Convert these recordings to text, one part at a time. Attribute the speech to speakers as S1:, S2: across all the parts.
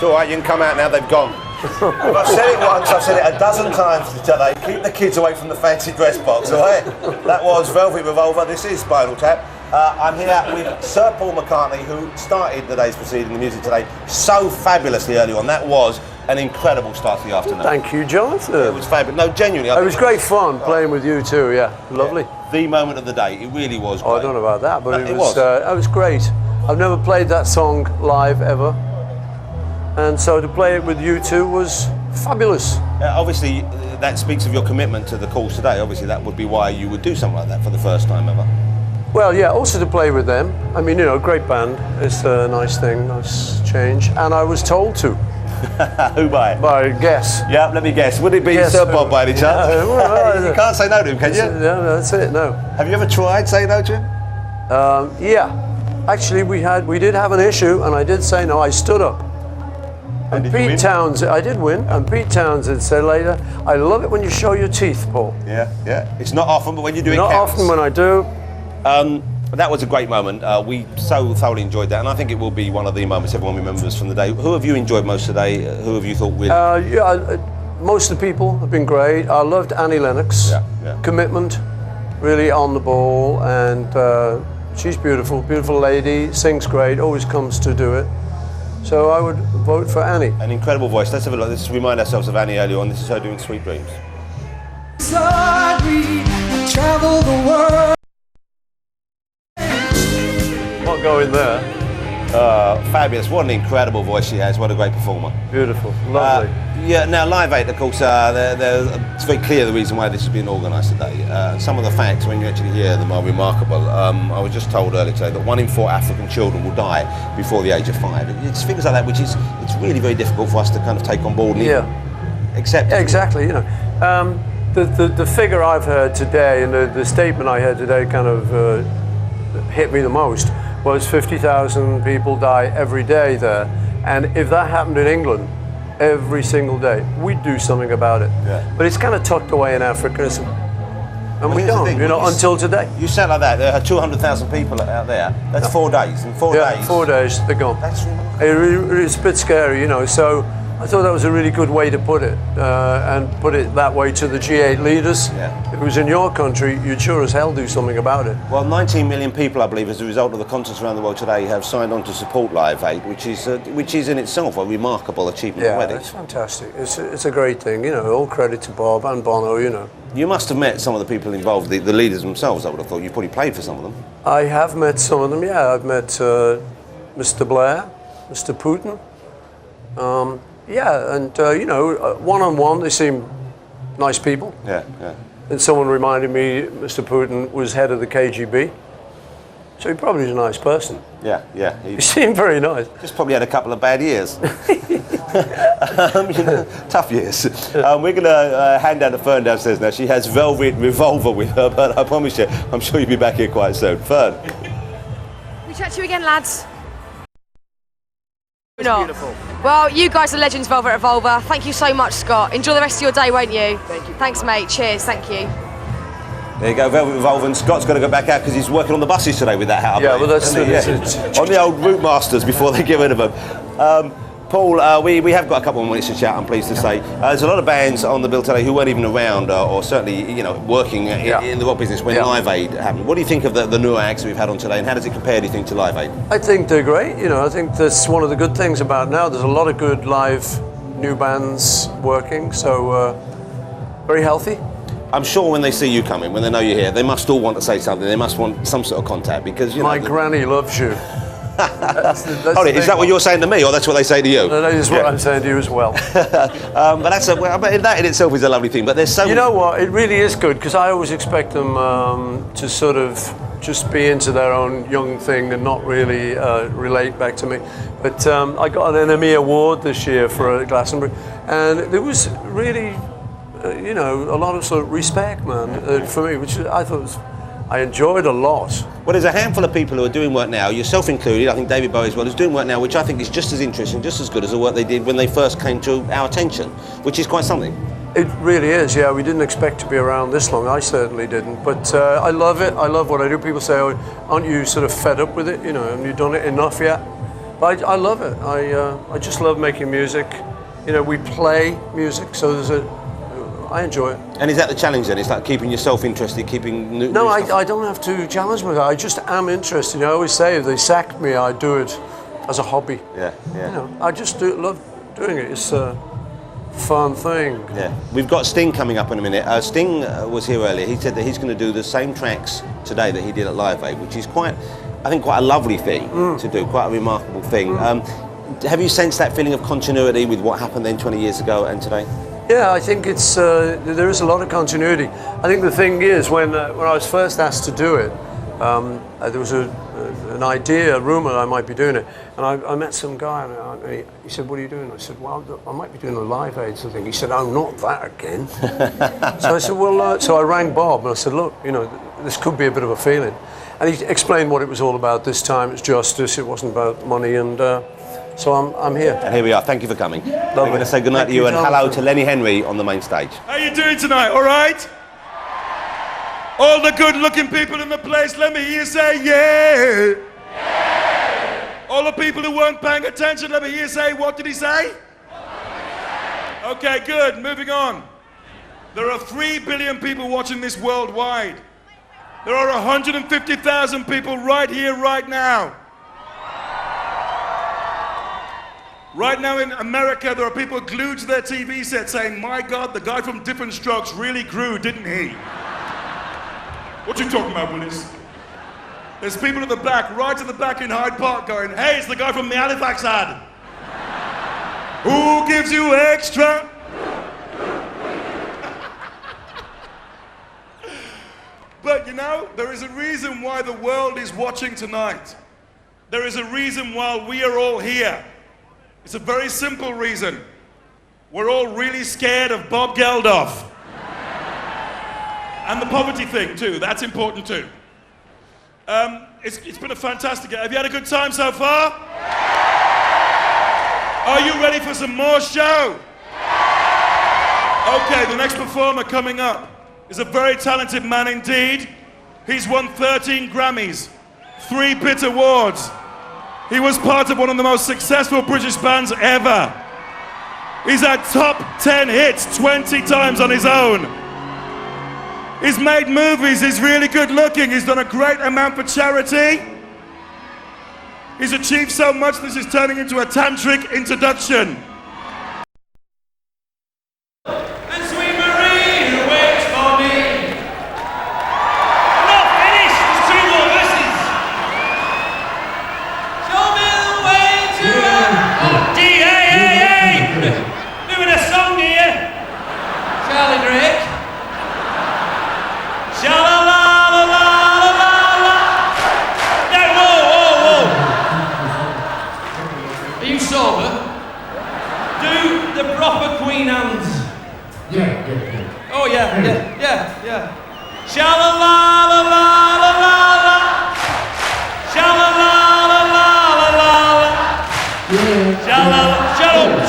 S1: It's all right, you can come out now, they've gone. I've said it once, I've said it a dozen times today. Keep the kids away from the fancy dress box, all right? That was Velvet Revolver, this is Spinal Tap. I'm here with Sir Paul McCartney, who started the day's proceeding, the music today, so fabulously early on. That was an incredible start to the afternoon.
S2: Thank you, Jonathan.
S1: It was fabulous. No, genuinely.
S2: It was great fun playing with you too, yeah. Lovely.
S1: Yeah. The moment of the day, it really was great.
S2: Oh, I don't know about that, but
S1: it was.
S2: It was great. I've never played that song live ever. And so to play it with you two was fabulous.
S1: Obviously, that speaks of your commitment to the cause today. Obviously, that would be why you would do something like that for the first time ever.
S2: Well, yeah, also to play with them. I mean, you know, great band. It's a nice thing, nice change. And I was told to.
S1: Who by?
S2: By guess.
S1: Yeah, let me guess. Would it be Sir Bob by any chance? You can't say no to him, can you?
S2: Yeah, that's it, no.
S1: Have you ever tried saying no to him?
S2: Yeah. Actually, we did have an issue, and I did say no. I stood up. And Pete Townsend, I did win, and Pete Townsend said later, I love it when you show your teeth, Paul.
S1: Yeah, yeah. It's not often, but when you do it
S2: counts. Not often when I do.
S1: That was a great moment. We so thoroughly enjoyed that, and I think it will be one of the moments everyone remembers from the day. Who have you enjoyed most today? Who have you thought really?
S2: Most of the people have been great. I loved Annie Lennox.
S1: Yeah.
S2: Commitment, really on the ball, and she's beautiful, beautiful lady, sings great, always comes to do it. So I would vote for Annie.
S1: An incredible voice. Let's have a look. Let's remind ourselves of Annie earlier on. This is her doing Sweet Dreams.
S3: Sorry, travel the world.
S2: Not going there.
S1: Fabulous. What an incredible voice she has. What a great performer.
S2: Beautiful. Lovely.
S1: Yeah, now Live 8, of course, it's very clear the reason why this has been organised today. Some of the facts, when you actually hear them, are remarkable. I was just told earlier today that 1 in 4 African children will die before the age of 5. It's things like that which it's really very difficult for us to kind of take on board and accept.
S2: Yeah, exactly. You know, the figure I've heard today and the statement I heard today kind of hit me the most was 50,000 people die every day there, and if that happened in England every single day, we'd do something about it.
S1: Yeah.
S2: But it's kind of tucked away in Africa, and we don't, you know, until today.
S1: You said like that, there are 200,000 people out there. That's 4 days. In 4 days.
S2: 4 days, they're gone.
S1: That's remarkable.
S2: It's a bit scary, you know, so I thought that was a really good way to put it, and put it that way to the G8 leaders.
S1: Yeah.
S2: If it was in your country, you'd sure as hell do something about it.
S1: Well, 19 million people, I believe, as a result of the concerts around the world today, have signed on to support Live 8, which is in itself a remarkable achievement already.
S2: Yeah, it's fantastic. It's a great thing, you know, all credit to Bob and Bono, you know.
S1: You must have met some of the people involved, the leaders themselves, I would have thought. You've probably played for some of them.
S2: I have met some of them, yeah. I've met Mr. Blair, Mr. Putin. Yeah, and you know, one-on-one, they seem nice people.
S1: Yeah, yeah.
S2: And someone reminded me Mr. Putin was head of the KGB. So he probably is a nice person.
S1: Yeah, yeah.
S2: He seemed very nice.
S1: Just probably had a couple of bad years. You know, tough years. We're going to hand down to Fern downstairs now. She has Velvet Revolver with her, but I promise you, I'm sure you'll be back here quite soon. Fern.
S4: We chat to you again, lads.
S2: Beautiful.
S4: Well, you guys are legends, Velvet Revolver. Thank you so much, Scott. Enjoy the rest of your day, won't you?
S2: Thank you.
S4: Thanks, mate. Cheers. Thank you.
S1: There you go, Velvet Revolver, and Scott's got to go back out because he's working on the buses today with that hat.
S2: Yeah, well, that's
S1: on the old route masters before they get rid of them. Paul, we have got a couple of minutes to chat, I'm pleased to say. There's a lot of bands on the bill today who weren't even around or certainly, you know, working in the rock business when Live Aid happened. What do you think of the newer acts we've had on today, and how does it compare, do you think, to Live Aid?
S2: I think they're great. You know, I think that's one of the good things about now. There's a lot of good live new bands working, so very healthy.
S1: I'm sure when they see you coming, when they know you're here, they must all want to say something. They must want some sort of contact because, you know...
S2: My granny loves you.
S1: That's is that what you're saying to me, or that's what they say to you?
S2: No, that is what I'm saying to you as well.
S1: But that in itself is a lovely thing. But there's so...
S2: You know what? It really is good, because I always expect them to sort of just be into their own young thing and not really relate back to me. But I got an NME award this year for Glastonbury, and there was really... you know, a lot of sort of respect, man, for me, which I thought I enjoyed a lot.
S1: Well, there's a handful of people who are doing work now, yourself included, I think David Bowie as well, is doing work now which I think is just as interesting, just as good as the work they did when they first came to our attention, which is quite something.
S2: It really is, yeah. We didn't expect to be around this long. I certainly didn't. But I love it. I love what I do. People say, oh, aren't you sort of fed up with it? You know, have you done it enough yet? I love it. I just love making music. You know, we play music, so I enjoy it.
S1: And is that the challenge then? It's like keeping yourself interested, keeping new
S2: No,
S1: stuff?
S2: I don't have to challenge myself. I just am interested. You know, I always say if they sacked me, I do it as a hobby.
S1: Yeah.
S2: You know, I just love doing it. It's a fun thing.
S1: Yeah. We've got Sting coming up in a minute. Sting was here earlier. He said that he's going to do the same tracks today that he did at Live Aid, which is quite a lovely thing to do, quite a remarkable thing. Have you sensed that feeling of continuity with what happened then 20 years ago and today?
S2: Yeah, I think it's there is a lot of continuity. I think the thing is, when I was first asked to do it, there was an idea, a rumour I might be doing it, and I met some guy, and he said, "What are you doing?" I said, "Well, I might be doing a Live Aid thing." He said, "Oh, not that again." So I said, "Well," so I rang Bob and I said, "Look, you know, this could be a bit of a feeling," and he explained what it was all about. This time, it's justice. It wasn't about money, and so I'm here.
S1: And here we are. Thank you for coming.
S2: Lovely.
S1: We're going to say goodnight to you and hello to Lenny Henry on the main stage.
S5: How you doing tonight? All right? All the good-looking people in the place, let me hear you say yeah. All the people who weren't paying attention, let me hear you say, what did he say? Okay, good. Moving on. There are 3 billion people watching this worldwide. There are 150,000 people right here, right now. Right now in America, there are people glued to their TV set saying, "My God, the guy from Different Strokes really grew, didn't he?" What you talking about, Willis? There's people at the back, right at the back in Hyde Park going, "Hey, it's the guy from the Halifax ad. Who gives you extra?" But you know, there is a reason why the world is watching tonight. There is a reason why we are all here. It's a very simple reason. We're all really scared of Bob Geldof. And the poverty thing too, that's important too. It's been a fantastic day. Have you had a good time so far? Are you ready for some more show? Okay, the next performer coming up is a very talented man indeed. He's won 13 Grammys, 3 BIT Awards. He was part of one of the most successful British bands ever. He's had top 10 hits 20 times on his own. He's made movies, he's really good looking, he's done a great amount for charity. He's achieved so much, this is turning into a tantric introduction.
S6: And sweet Marie, who waits for me. I'm not finished, there's 2 more verses. Show me the way to D-A-A-A. Doing a song here. Charlie Drake. Sha-la-la-la-la-la-la. No, whoa. Are you sober? Do the proper Queen hands. Yeah. Oh, yeah. Sha-la-la-la-la-la-la. Sha-la-la-la-la-la-la. Sha-la-la.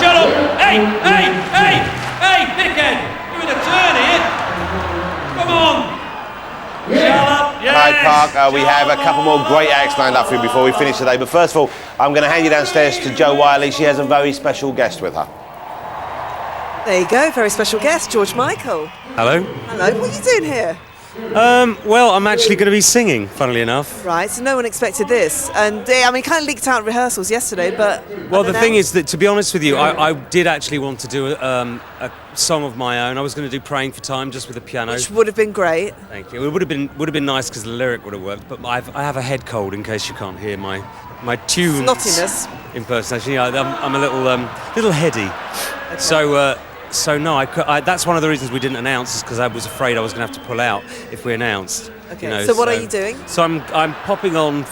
S6: Shut up. Hey, dickhead. Doing a turn here. Come on.
S1: Hyde Park, we have a couple more great acts lined up for you before we finish today. But first of all, I'm going to hand you downstairs to Jo Wiley. She has a very special guest with her.
S7: There you go, very special guest, George Michael.
S8: Hello.
S7: Hello, what are you doing here?
S8: Well, I'm actually going to be singing, funnily enough.
S7: Right, so no one expected this. And I mean, it kind of leaked out in rehearsals yesterday, but...
S8: Well, the thing is that, to be honest with you, I did actually want to do a song of my own. I was going to do Praying for Time just with a piano.
S7: Which would have been great.
S8: Thank you. It would have been nice because the lyric would have worked, but I have a head cold in case you can't hear my tunes.
S7: Snottiness.
S8: Impersonation. Yeah, I'm a little heady. Okay. So no, that's one of the reasons we didn't announce, is because I was afraid I was going to have to pull out if we announced.
S7: Okay. You know, so what are you doing?
S8: So I'm popping on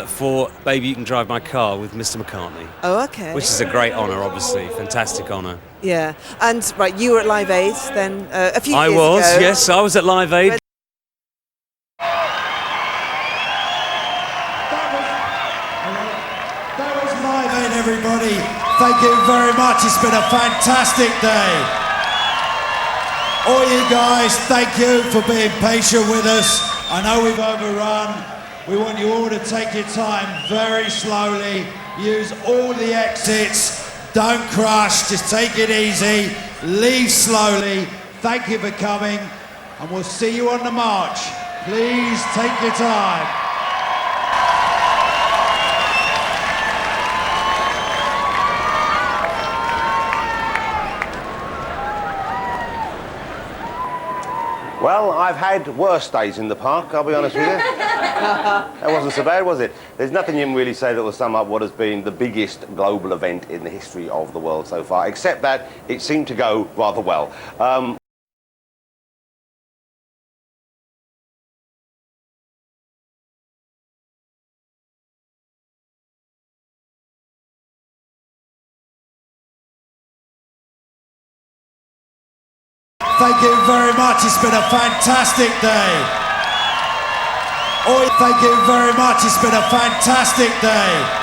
S8: for Baby You Can Drive My Car with Mr. McCartney.
S7: Oh, okay.
S8: Which is a great honour, obviously, fantastic honour.
S7: Yeah, and right, you were at Live Aid then a few years ago.
S8: I was, yes, I was at Live Aid.
S3: That was Live Aid, everybody. Thank you very much. It's been a fantastic day. All you guys, thank you for being patient with us. I know we've overrun. We want you all to take your time very slowly. use all the exits, don't crush, just take it easy, leave slowly. Thank you for coming, and we'll see you on the march. Please take your time.
S1: Well, I've had worse days in the park, I'll be honest with you. That wasn't so bad, was it? There's nothing you can really say that will sum up what has been the biggest global event in the history of the world so far, except that it seemed to go rather well.
S3: Thank you very much. It's been a fantastic day. Thank you very much. It's been a fantastic day.